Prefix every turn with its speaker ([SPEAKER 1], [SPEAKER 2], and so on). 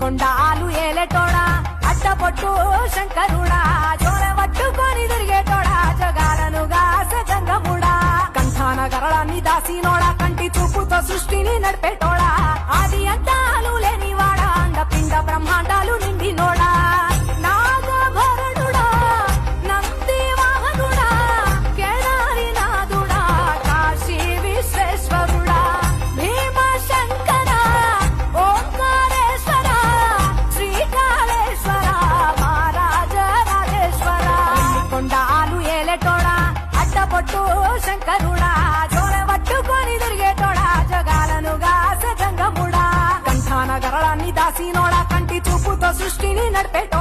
[SPEAKER 1] కొండాలు ఏలేటోడా అడ్డపొట్టు శంకరుడా జోర పట్టుకొని తిరిగేటోడా జగాలను గాసె జంగముడా కంఠాన గరళాన్ని దాసినోడా కంటి చూపుతో సృష్టిని నడిపేటోడా ఆది అంతాలు లేనివాడా అండపిండ బ్రహ్మాండాలు నిండినోడా నాగభరణుడా నంది వాహనుడా కేదారి నాథుడా కాశీ విశ్వేశ్వరుడా భీమ శంకర ఓంకారేశ్వర శ్రీకాళేశ్వర మహారాజ రాజేశ్వర కొండాలు ఏలేటోడా అడ్డపొట్టు శంకరుడా జోర పట్టుకొని తిరిగేటోడా జగాలను గాసె జంగముడా కంఠాన గరళాన్ని దాసినోడా కంటి చూపుతో సృష్టిని నడిపేటోడా